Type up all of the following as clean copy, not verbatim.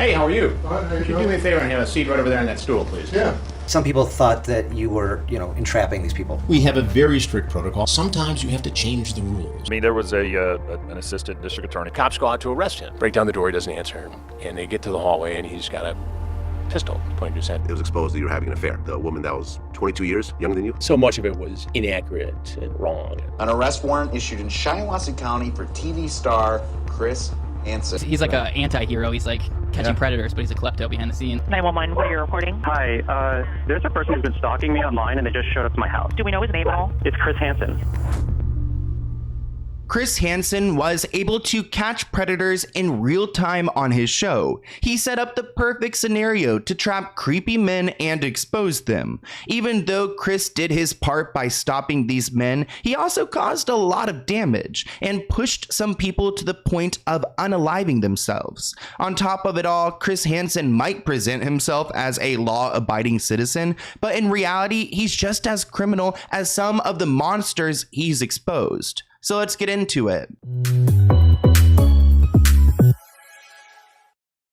Hey, how are you? Fine, how you Could you doing? do me a favor and have a seat right over there on that stool, please? Yeah. Some people thought that you were, entrapping these people. We have a very strict protocol. Sometimes you have to change the rules. I mean, there was an assistant district attorney. Cops go out to arrest him. Break down the door, he doesn't answer. And they get to the hallway and he's got a pistol pointing to his head. It was exposed that you were having an affair. The woman that was 22 years younger than you. So much of it was inaccurate and wrong. An arrest warrant issued in Shiawassee County for TV star Chris Hansen. He's like an anti-hero. He's like catching predators, but he's a klepto behind the scenes. 911, what are you reporting? Hi, there's a person who's been stalking me online and they just showed up to my house. Do we know his name at all? It's Chris Hansen. Chris Hansen was able to catch predators in real time on his show. He set up the perfect scenario to trap creepy men and expose them. Even though Chris did his part by stopping these men, he also caused a lot of damage and pushed some people to the point of unaliving themselves. On top of it all, Chris Hansen might present himself as a law-abiding citizen, but in reality, he's just as criminal as some of the monsters he's exposed. So let's get into it.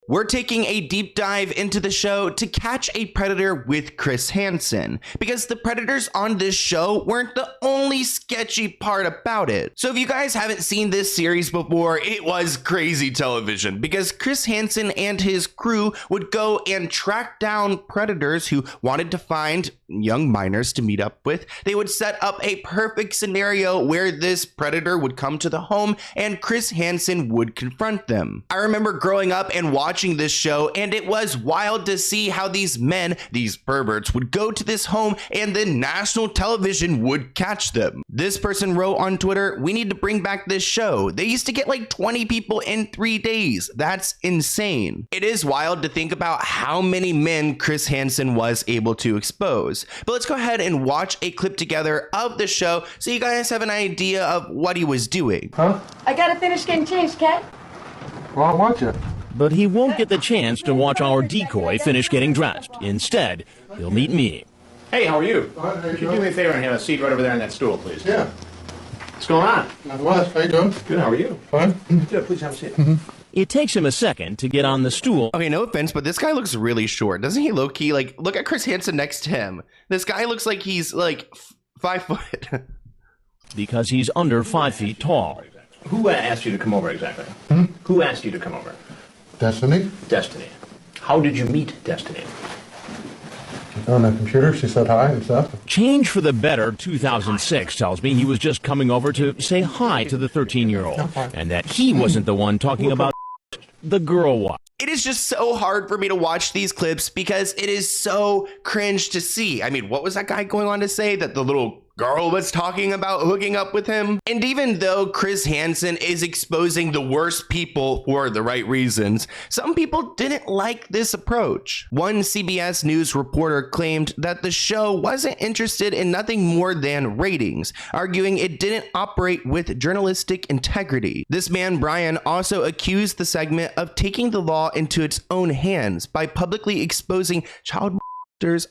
We're taking a deep dive into the show To Catch a Predator with Chris Hansen, because the predators on this show weren't the only sketchy part about it. So if you guys haven't seen this series before, it was crazy television, because Chris Hansen and his crew would go and track down predators who wanted to find young minors to meet up with. They would set up a perfect scenario where this predator would come to the home and Chris Hansen would confront them. I remember growing up and watching this show, and it was wild to see how these men, these perverts, would go to this home and then national television would catch them. This person wrote on Twitter, "We need to bring back this show. They used to get like 20 people in 3 days. That's insane." It is wild to think about how many men Chris Hansen was able to expose. But let's go ahead and watch a clip together of the show so you guys have an idea of what he was doing. Huh? I gotta finish getting changed, Kat. Well, I want you. But he won't get the chance to watch our decoy finish getting dressed. Instead, he'll meet me. Hey, how are you? Fine, how you Could you do doing? me a favor and have a seat right over there on that stool, please? Yeah. What's going on? Not much. How you doing? Good, how are you? Fine. Good, please have a seat. It takes him a second to get on the stool. Okay, no offense, but this guy looks really short. Doesn't he low-key, like, look at Chris Hansen next to him. This guy looks like he's, like, 5 foot. Because he's under 5 feet tall. Who asked you to come over exactly? Who asked you to come over? Destiny? Destiny. How did you meet Destiny? On the computer, she said hi and stuff. Change for the Better 2006 tells me he was just coming over to say hi to the 13-year-old. And that he wasn't the one talking about the girl was. It is just so hard for me to watch these clips because it is so cringe to see. I mean, what was that guy going on to say? That the little girl was talking about hooking up with him? And even though Chris Hansen is exposing the worst people for the right reasons, some people didn't like this approach. One CBS News reporter claimed that the show wasn't interested in nothing more than ratings, arguing it didn't operate with journalistic integrity. This man, Brian, also accused the segment of taking the law into its own hands by publicly exposing child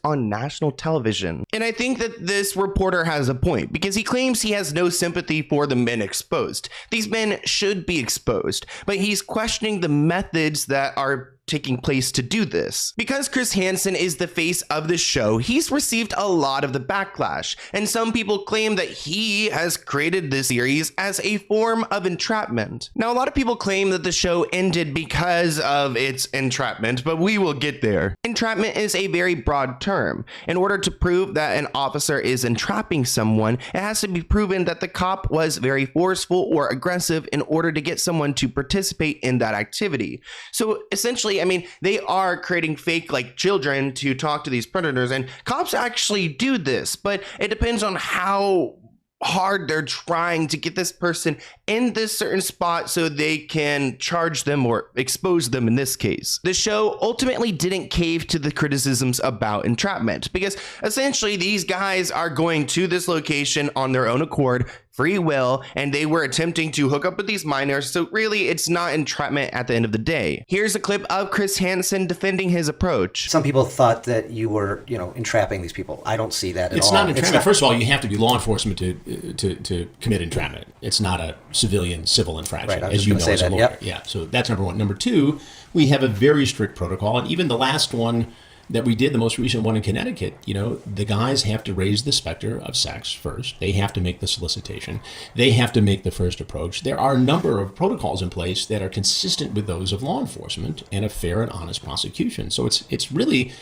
on national television. And I think that this reporter has a point, because he claims he has no sympathy for the men exposed. These men should be exposed, but he's questioning the methods that are taking place to do this. Because Chris Hansen is the face of the show, he's received a lot of the backlash, and some people claim that he has created this series as a form of entrapment. Now, a lot of people claim that the show ended because of its entrapment, but we will get there. Entrapment is a very broad term. In order to prove that an officer is entrapping someone, it has to be proven that the cop was very forceful or aggressive in order to get someone to participate in that activity. So essentially, I mean, they are creating fake like children to talk to these predators, and cops actually do this, but it depends on how hard they're trying to get this person in this certain spot so they can charge them or expose them in this case. The show ultimately didn't cave to the criticisms about entrapment, because essentially these guys are going to this location on their own accord, free will, and they were attempting to hook up with these minors. So really, it's not entrapment at the end of the day. Here's a clip of Chris Hansen defending his approach. Some people thought that you were, entrapping these people. I don't see that at all. It's not entrapment. First of all, you have to be law enforcement to commit entrapment. It's not a civil infraction, right, as you know as a lawyer. Yep. Yeah, so that's number one. Number two, we have a very strict protocol, and even the last one that we did, the most recent one in Connecticut, the guys have to raise the specter of sex first. They have to make the solicitation. They have to make the first approach. There are a number of protocols in place that are consistent with those of law enforcement and a fair and honest prosecution. So it's really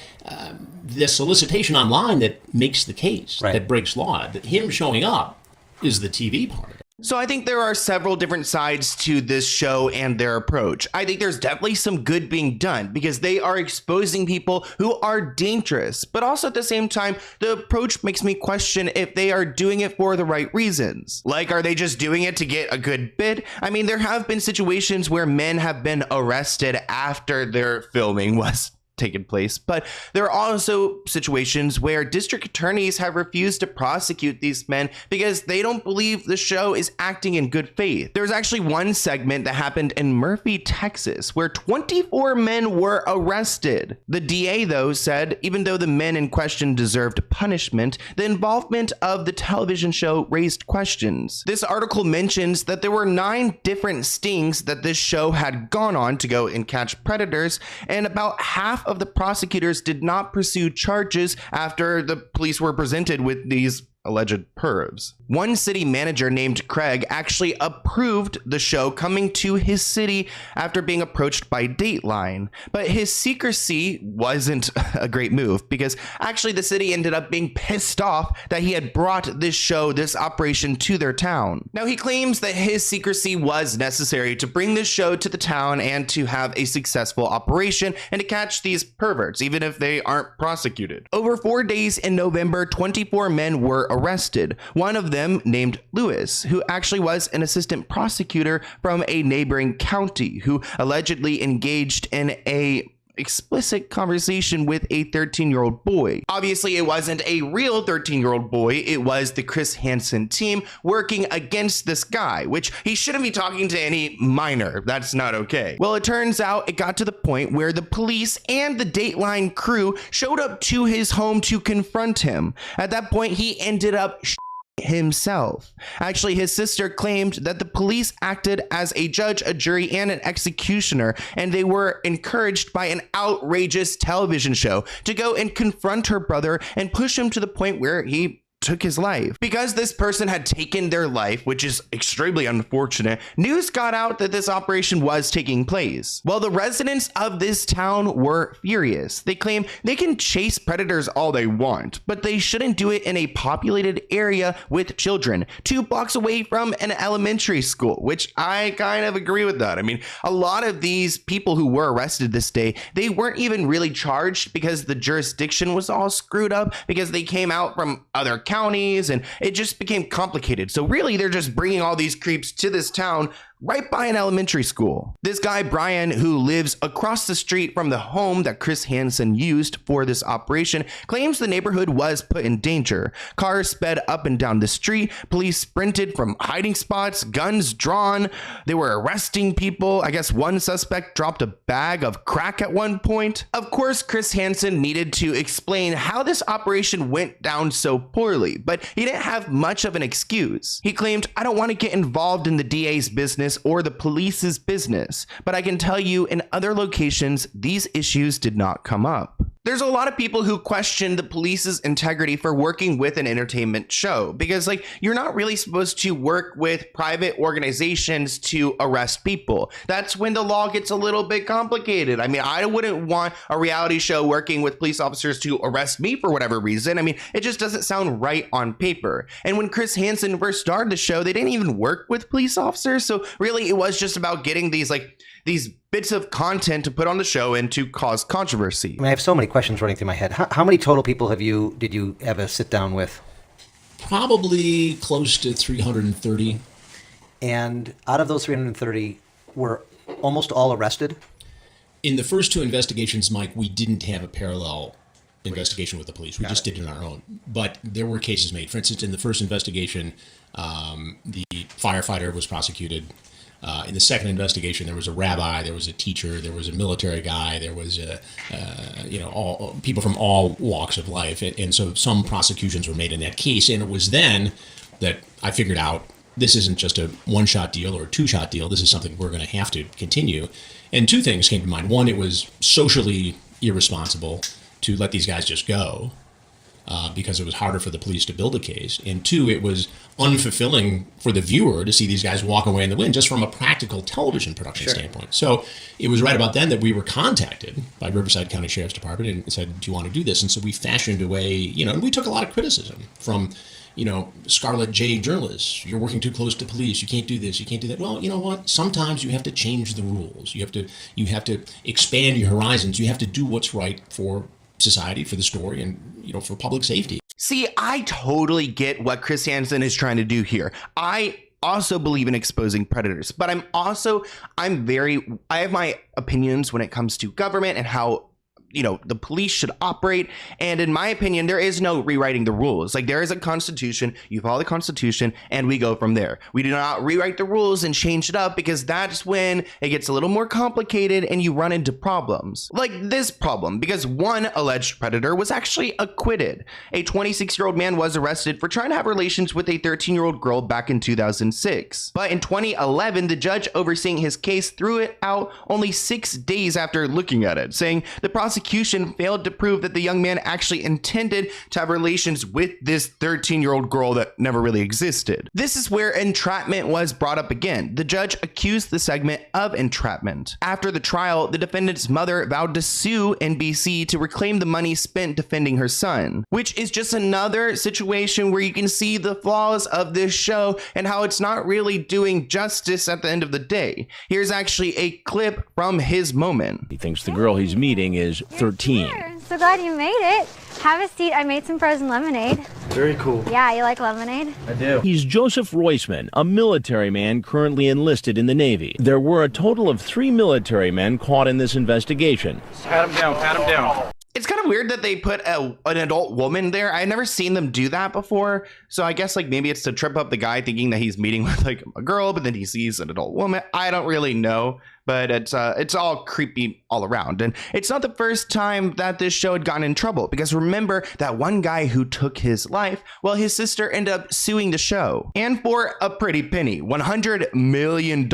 the solicitation online that makes the case, that breaks law. Him showing up is the TV part of it. So I think there are several different sides to this show and their approach. I think there's definitely some good being done because they are exposing people who are dangerous. But also at the same time, the approach makes me question if they are doing it for the right reasons. Like, are they just doing it to get a good bid? I mean, there have been situations where men have been arrested after their filming was taken place, but there are also situations where district attorneys have refused to prosecute these men because they don't believe the show is acting in good faith. There's actually one segment that happened in Murphy, Texas, where 24 men were arrested. The DA, though, said even though the men in question deserved punishment, the involvement of the television show raised questions. This article mentions that there were 9 different stings that this show had gone on to go and catch predators, and about half of the prosecutors did not pursue charges after the police were presented with these alleged pervs. One city manager named Craig actually approved the show coming to his city after being approached by Dateline, but his secrecy wasn't a great move because actually the city ended up being pissed off that he had brought this operation to their town. Now he claims that his secrecy was necessary to bring this show to the town and to have a successful operation and to catch these perverts, even if they aren't prosecuted. Over 4 days in November, 24 men were arrested. One of them named Lewis, who actually was an assistant prosecutor from a neighboring county who allegedly engaged in a explicit conversation with a 13-year-old boy. Obviously, it wasn't a real 13-year-old boy. It was the Chris Hansen team working against this guy, which he shouldn't be talking to any minor. That's not okay. Well, it turns out it got to the point where the police and the Dateline crew showed up to his home to confront him. At that point, he ended up himself. Actually, his sister claimed that the police acted as a judge, a jury, and an executioner, and they were encouraged by an outrageous television show to go and confront her brother and push him to the point where he took his life. Because this person had taken their life, which is extremely unfortunate, news got out that this operation was taking place. Well, the residents of this town were furious. They claim they can chase predators all they want, but they shouldn't do it in a populated area with children 2 blocks away from an elementary school, which I kind of agree with that. I mean, a lot of these people who were arrested this day, they weren't even really charged because the jurisdiction was all screwed up because they came out from other counties and it just became complicated. So really, they're just bringing all these creeps to this town right by an elementary school. This guy, Brian, who lives across the street from the home that Chris Hansen used for this operation, claims the neighborhood was put in danger. Cars sped up and down the street. Police sprinted from hiding spots, guns drawn. They were arresting people. I guess one suspect dropped a bag of crack at one point. Of course, Chris Hansen needed to explain how this operation went down so poorly, but he didn't have much of an excuse. He claimed, "I don't want to get involved in the DA's business or the police's business, but I can tell you in other locations, these issues did not come up." There's a lot of people who question the police's integrity for working with an entertainment show because, you're not really supposed to work with private organizations to arrest people. That's when the law gets a little bit complicated. I mean, I wouldn't want a reality show working with police officers to arrest me for whatever reason. I mean, it just doesn't sound right on paper. And when Chris Hansen first started the show, they didn't even work with police officers. So really, it was just about getting these bits of content to put on the show and to cause controversy. I mean, I have so many questions running through my head. How many total people did you have a sit down with? Probably close to 330. And out of those 330, were almost all arrested? In the first 2 investigations, Mike, we didn't have a parallel investigation with the police. We just did it on our own. But there were cases made. For instance, in the first investigation, the firefighter was prosecuted. In the second investigation, there was a rabbi, there was a teacher, there was a military guy, there was all people from all walks of life, and so some prosecutions were made in that case. And it was then that I figured out this isn't just a one-shot deal or a two-shot deal. This is something we're going to have to continue. And two things came to mind. One, it was socially irresponsible to let these guys just go. Because it was harder for the police to build a case. And two, it was unfulfilling for the viewer to see these guys walk away in the wind just from a practical television production standpoint. So it was right about then that we were contacted by Riverside County Sheriff's Department and said, do you want to do this? And so we fashioned a way, and we took a lot of criticism from, Scarlet J journalists. You're working too close to police. You can't do this. You can't do that. Well, you know what? Sometimes you have to change the rules. You have to expand your horizons. You have to do what's right for society, for the story, and for public safety. See, I totally get what Chris Hansen is trying to do here. I also believe in exposing predators, but I have my opinions when it comes to government and how the police should operate. And in my opinion, there is no rewriting the rules. Like, there is a constitution, you follow the constitution, and we go from there. We do not rewrite the rules and change it up, because that's when it gets a little more complicated and you run into problems. Like this problem, because one alleged predator was actually acquitted. A 26-year-old man was arrested for trying to have relations with a 13-year-old girl back in 2006. But in 2011, the judge overseeing his case threw it out only 6 days after looking at it, saying the prosecution failed to prove that the young man actually intended to have relations with this 13-year-old girl that never really existed. This is where entrapment was brought up again. The judge accused the segment of entrapment. After the trial, the defendant's mother vowed to sue NBC to reclaim the money spent defending her son, which is just another situation where you can see the flaws of this show and how it's not really doing justice at the end of the day. Here's actually a clip from his moment. He thinks the girl he's meeting is 13. I'm so glad you made it. Have a seat. I made some frozen lemonade. Very cool. Yeah, you like lemonade? I do. He's Joseph Roisman, a military man currently enlisted in the Navy. There were a total of 3 military men caught in this investigation. Pat him down, pat him down. It's kind of weird that they put an adult woman there. I've never seen them do that before. So I guess maybe it's to trip up the guy thinking that he's meeting with a girl, but then he sees an adult woman. I don't really know. But it's all creepy all around. And it's not the first time that this show had gotten in trouble, because remember that one guy who took his life? Well, his sister ended up suing the show, and for a pretty penny, $100 million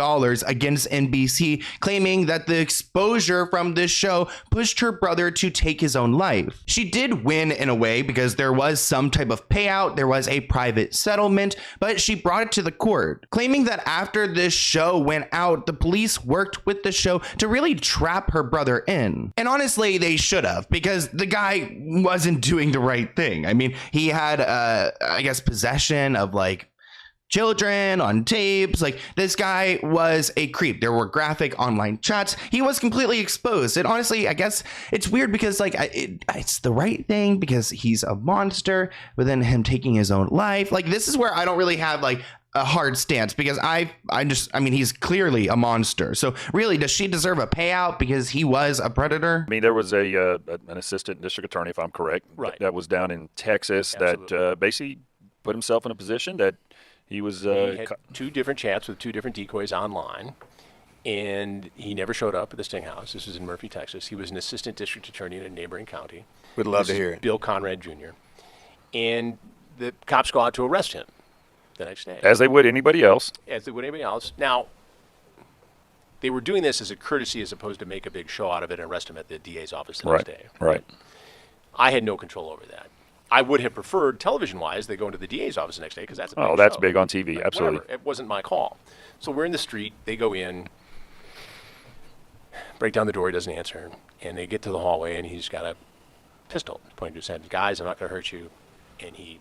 against NBC, claiming that the exposure from this show pushed her brother to take his own life. She did win in a way, because there was some type of payout, there was a private settlement, but she brought it to the court, claiming that after this show went out, the police worked with the show to really trap her brother in. And honestly, they should have, because the guy wasn't doing the right thing. I mean, he had, I guess, possession of children on tapes. This guy was a creep. There were graphic online chats. He was completely exposed. And honestly, I guess it's weird, because it's the right thing because he's a monster, but then him taking his own life. This is where I don't really have a hard stance, because I mean, he's clearly a monster. So really, does she deserve a payout because he was a predator? I mean, there was an assistant district attorney, if I'm correct, right, that was down in Texas. Absolutely. That basically put himself in a position that he was... he had 2 different chats with 2 different decoys online, and he never showed up at the Sting House. This was in Murphy, Texas. He was an assistant district attorney in a neighboring county. Would love to hear it. Bill Conrad Jr. And the cops go out to arrest him the next day. As they would anybody else. As they would anybody else. Now, they were doing this as a courtesy as opposed to make a big show out of it and arrest him at the DA's office the next day. Right. I had no control over that. I would have preferred, television-wise, they go into the DA's office the next day, because that's a big that's show. big on TV, But absolutely. whatever, it wasn't my call. So we're in the street, they go in, break down the door, he doesn't answer, and they get to the hallway, and he's got a pistol pointing to his head. Guys, I'm not going to hurt you. And he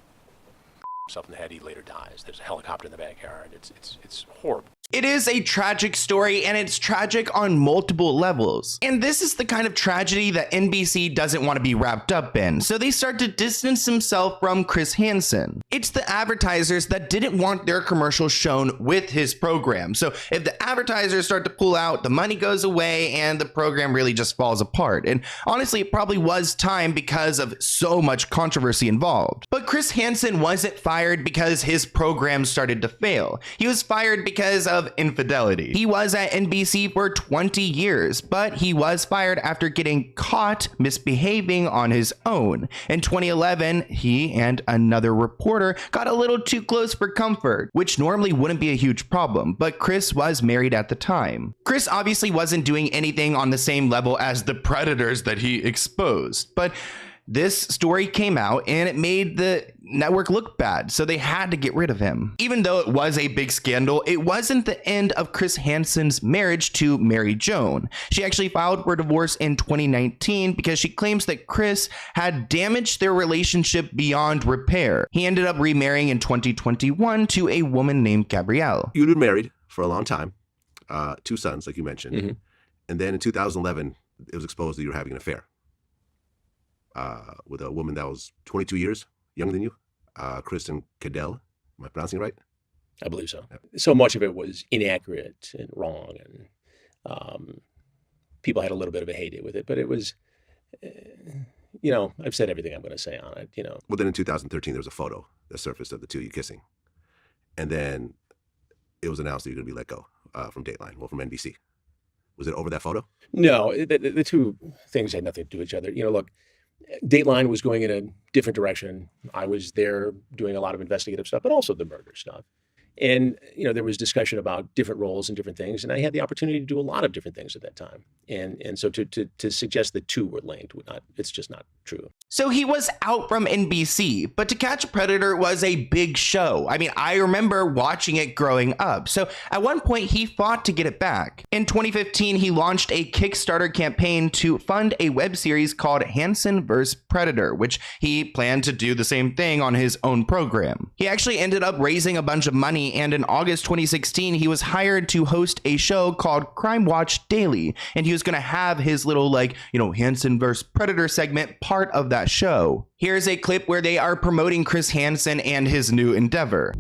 himself in the head. He later dies. There's a helicopter in the backyard. It's horrible. It is a tragic story, and it's tragic on multiple levels. And this is the kind of tragedy that NBC doesn't want to be wrapped up in, so they start to distance themselves from Chris Hansen. It's the advertisers that didn't want their commercials shown with his program. So if the advertisers start to pull out, the money goes away, and the program really just falls apart. And honestly, it probably was time because of so much controversy involved. But Chris Hansen wasn't fired because his program started to fail. He was fired because of infidelity. He was at NBC for 20 years, but he was fired after getting caught misbehaving on his own. In 2011, he and another reporter got a little too close for comfort, which normally wouldn't be a huge problem, but Chris was married at the time. Chris obviously wasn't doing anything on the same level as the predators that he exposed, but this story came out and it made the network look bad, so they had to get rid of him. Even though it was a big scandal, it wasn't the end of Chris Hansen's marriage to Mary Joan. She actually filed for divorce in 2019 because she claims that Chris had damaged their relationship beyond repair. He ended up remarrying in 2021 to a woman named Gabrielle. You'd been married for a long time, 2 sons, like you mentioned. Mm-hmm. And then in 2011, it was exposed that you were having an affair with a woman that was 22 years younger than you, Kristen Cadell. Am I pronouncing it right? I believe so. So much of it was inaccurate and wrong, and people had a little bit of a heyday with it. But it was, I've said everything I'm going to say on it. Well, then in 2013, there was a photo that surfaced of the two of you kissing, and then it was announced that you're going to be let go from Dateline, well, from NBC. Was it over that photo? No, the two things had nothing to do with each other. Look, Dateline was going in a different direction. I was there doing a lot of investigative stuff, but also the murder stuff. And, there was discussion about different roles and different things. And I had the opportunity to do a lot of different things at that time. And so to suggest the two were linked, it's just not true. So he was out from NBC, but To Catch a Predator was a big show. I mean, I remember watching it growing up. So at one point he fought to get it back. In 2015, he launched a Kickstarter campaign to fund a web series called Hansen vs. Predator, which he planned to do the same thing on his own program. He actually ended up raising a bunch of money, and in August 2016, he was hired to host a show called Crime Watch Daily, and he was going to have his little Hansen vs. Predator segment part of that show. Here's a clip where they are promoting Chris Hansen and his new endeavor.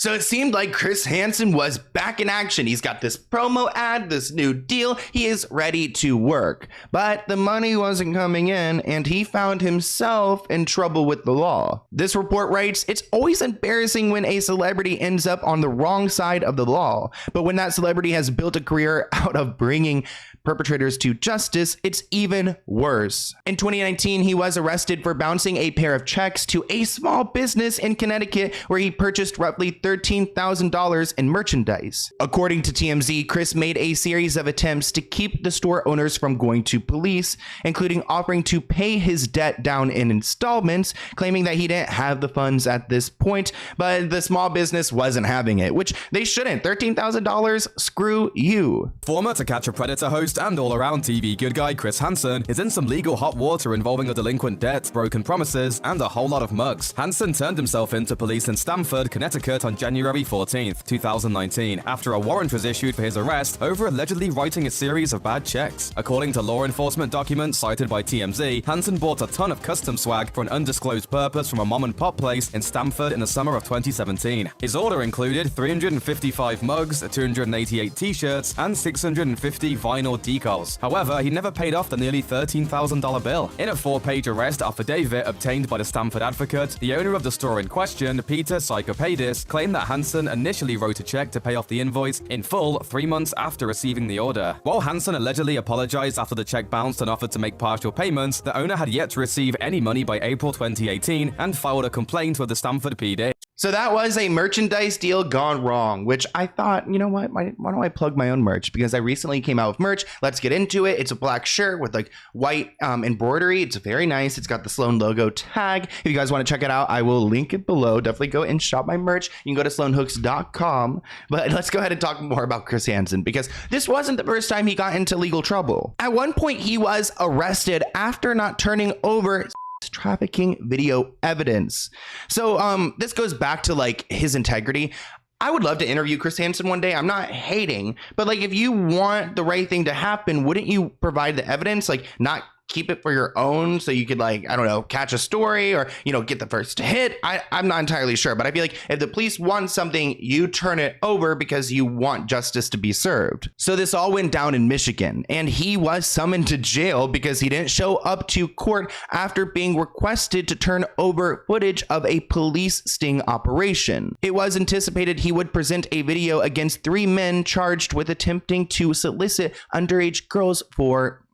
So it seemed like Chris Hansen was back in action. He's got this promo ad, this new deal. He is ready to work. But the money wasn't coming in, and he found himself in trouble with the law. This report writes, "It's always embarrassing when a celebrity ends up on the wrong side of the law. But when that celebrity has built a career out of bringing perpetrators to justice, it's even worse." In 2019, he was arrested for bouncing a pair of checks to a small business in Connecticut where he purchased roughly $13,000 in merchandise. According to TMZ, Chris made a series of attempts to keep the store owners from going to police, including offering to pay his debt down in installments, claiming that he didn't have the funds at this point, but the small business wasn't having it, which they shouldn't. $13,000? Screw you. Former To Catch a Predator host and all-around TV good guy Chris Hansen is in some legal hot water involving a delinquent debt, broken promises, and a whole lot of mugs. Hansen turned himself in to police in Stamford, Connecticut on January 14th, 2019, after a warrant was issued for his arrest over allegedly writing a series of bad checks. According to law enforcement documents cited by TMZ, Hansen bought a ton of custom swag for an undisclosed purpose from a mom-and-pop place in Stamford in the summer of 2017. His order included 355 mugs, 288 t-shirts, and 650 vinyl decals. However, he never paid off the nearly $13,000 bill. In a 4-page arrest affidavit obtained by the Stamford Advocate, the owner of the store in question, Peter Psychopaidis, claimed that Hansen initially wrote a check to pay off the invoice in full 3 months after receiving the order. While Hansen allegedly apologized after the check bounced and offered to make partial payments, the owner had yet to receive any money by April 2018 and filed a complaint with the Stamford PD. So that was a merchandise deal gone wrong, which I thought, you know what, why don't I plug my own merch? Because I recently came out with merch. Let's get into it. It's a black shirt with like white embroidery. It's very nice. It's got the Sloan logo tag. If you guys want to check it out, I will link it below. Definitely go and shop my merch. You can go to sloanhooks.com. But let's go ahead and talk more about Chris Hansen, because this wasn't the first time he got into legal trouble. At one point, he was arrested after not turning over trafficking video evidence. So this goes back to like his integrity. I would love to interview Chris Hansen one day. I'm not hating, but like if you want the right thing to happen, wouldn't you provide the evidence? Like not keep it for your own so you could, like, I don't know, catch a story or, you know, get the first hit. I'm not entirely sure, but I feel like if the police want something, you turn it over because you want justice to be served. So this all went down in Michigan, and he was summoned to jail because he didn't show up to court after being requested to turn over footage of a police sting operation. It was anticipated he would present a video against 3 men charged with attempting to solicit underage girls for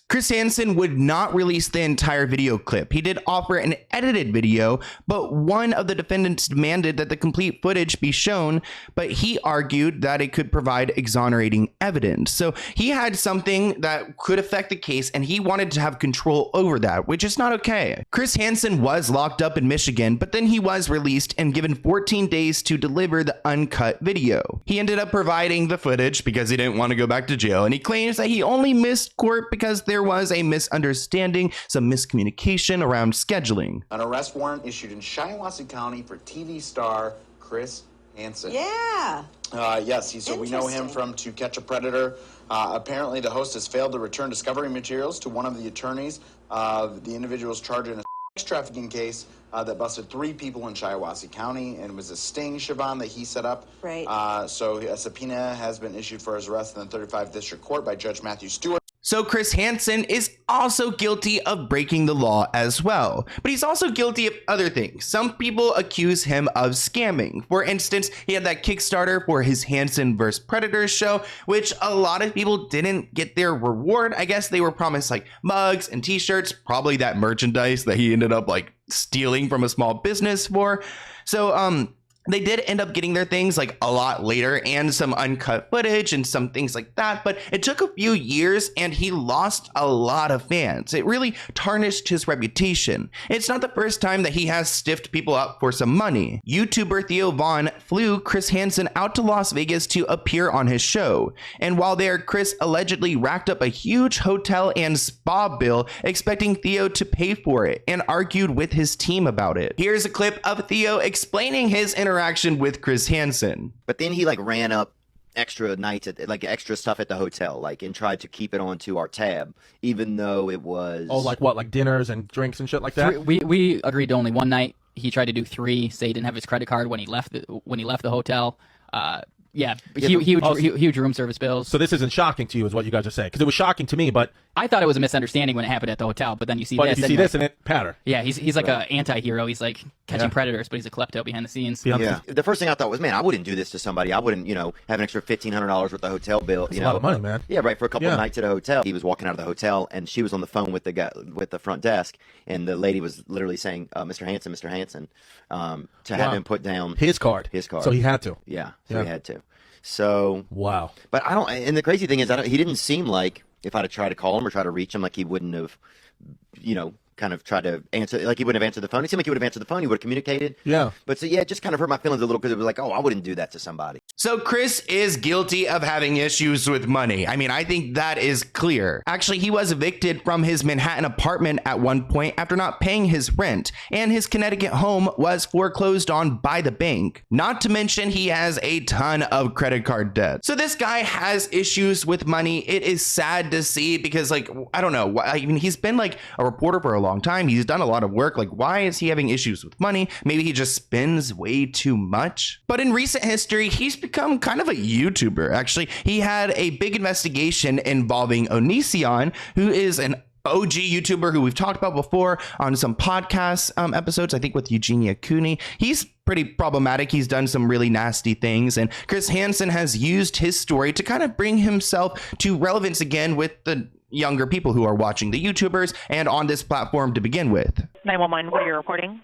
Chris Hansen would not release the entire video clip. He did offer an edited video, but one of the defendants demanded that the complete footage be shown, but he argued that it could provide exonerating evidence. So he had something that could affect the case, and he wanted to have control over that, which is not okay. Chris Hansen was locked up in Michigan, but then he was released and given 14 days to deliver the uncut video. He ended up providing the footage because he didn't want to go back to jail, and he claims that he only missed court because there was a misunderstanding, some miscommunication around scheduling. An arrest warrant issued in Shiawassee County for TV star Chris Hansen. Yeah. Yes, so we know him from To Catch a Predator. Apparently, the host has failed to return discovery materials to one of the attorneys. The individual's charged in a sex trafficking case that busted 3 people in Shiawassee County, and it was a sting, Siobhan, that he set up. Right. So a subpoena has been issued for his arrest in the 35th District Court by Judge Matthew Stewart. So Chris Hansen is also guilty of breaking the law as well, but he's also guilty of other things. Some people accuse him of scamming. For instance, he had that Kickstarter for his Hansen vs. Predators show, which a lot of people didn't get their reward. I guess they were promised like mugs and t-shirts, probably that merchandise that he ended up like stealing from a small business for. So they did end up getting their things like a lot later, and some uncut footage and some things like that, but it took a few years and he lost a lot of fans. It really tarnished his reputation. It's not the first time that he has stiffed people up for some money. YouTuber Theo Vaughn flew Chris Hansen out to Las Vegas to appear on his show, and while there, Chris allegedly racked up a huge hotel and spa bill expecting Theo to pay for it, and argued with his team about it. Here's a clip of Theo explaining his interaction with Chris Hansen. But then he like ran up extra nights at like extra stuff at the hotel, like, and tried to keep it onto our tab, even though it was like what, like dinners and drinks and shit like that. We agreed to only one night. He tried to do 3. Say he didn't have his credit card when he left the hotel. Huge room service bills. So this isn't shocking to you, is what you guys are saying? Because it was shocking to me, but I thought it was a misunderstanding when it happened at the hotel. But then you see but this. If you see this, and it patter. Yeah, he's like an anti-hero. He's like catching predators, but he's a klepto behind the scenes. Yeah. The first thing I thought was, man, I wouldn't do this to somebody. I wouldn't, have an extra $1,500 worth of hotel bill. That's a lot of money, man. Yeah, right. For a couple of nights at a hotel. He was walking out of the hotel, and she was on the phone with the guy with the front desk, and the lady was literally saying, Mr. Hansen, to have him put down his card. So he had to. Yeah. So he had to. So wow. But I don't. And the crazy thing is, he didn't seem like, if I'd have tried to call him or try to reach him, like he wouldn't have, kind of tried to answer, like he wouldn't have answered the phone. It seemed like he would have answered the phone. He would have communicated. Yeah. But so, yeah, it just kind of hurt my feelings a little, because it was like, oh, I wouldn't do that to somebody. So Chris is guilty of having issues with money. I mean, I think that is clear. Actually, he was evicted from his Manhattan apartment at one point after not paying his rent, and his Connecticut home was foreclosed on by the bank. Not to mention, he has a ton of credit card debt. So this guy has issues with money. It is sad to see, because like, I don't know. I mean, he's been like a reporter for a long time. He's done a lot of work. Like, why is he having issues with money? Maybe he just spends way too much. But in recent history, he's become kind of a YouTuber. Actually, he had a big investigation involving Onision, who is an OG YouTuber who we've talked about before on some podcast episodes, I think with Eugenia Cooney. He's pretty problematic. He's done some really nasty things, and Chris Hansen has used his story to kind of bring himself to relevance again with the younger people who are watching the YouTubers and on this platform to begin with. 911, what are you reporting?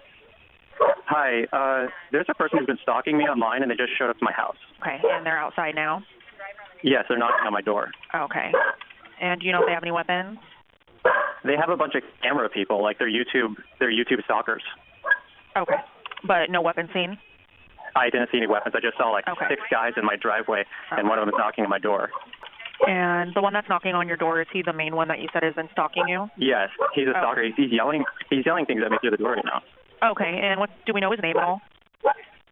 Hi, there's a person who's been stalking me online, and they just showed up to my house. Okay, and they're outside now? Yes, they're knocking on my door. Okay. And do you know if they have any weapons? They have a bunch of camera people, like they're YouTube stalkers. Okay. But no weapons seen? I didn't see any weapons. I just saw like 6 guys in my driveway, and one of them is knocking on my door. And the one that's knocking on your door, is he the main one that you said has been stalking you? Yes, he's a stalker. He's yelling things at me through the door right now. Okay, and do we know his name at all?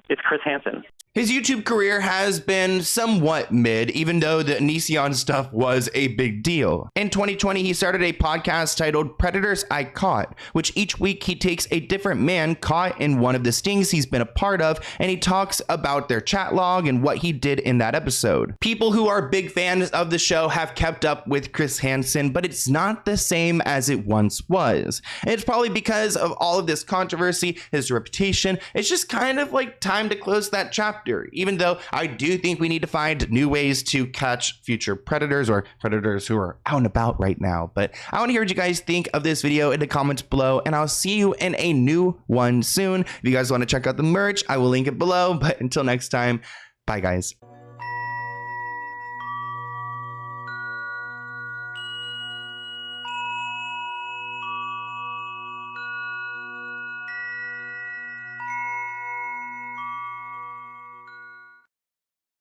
It's Chris Hansen. His YouTube career has been somewhat mid, even though the Onision stuff was a big deal. In 2020, he started a podcast titled Predators I Caught, which each week he takes a different man caught in one of the stings he's been a part of, and he talks about their chat log and what he did in that episode. People who are big fans of the show have kept up with Chris Hansen, but it's not the same as it once was. It's probably because of all of this controversy, his reputation. It's just kind of like time to close that chapter. Even though I do think we need to find new ways to catch future predators or predators who are out and about right now. But I want to hear what you guys think of this video in the comments below, and I'll see you in a new one soon. If you guys want to check out the merch, I will link it below. But until next time, bye guys.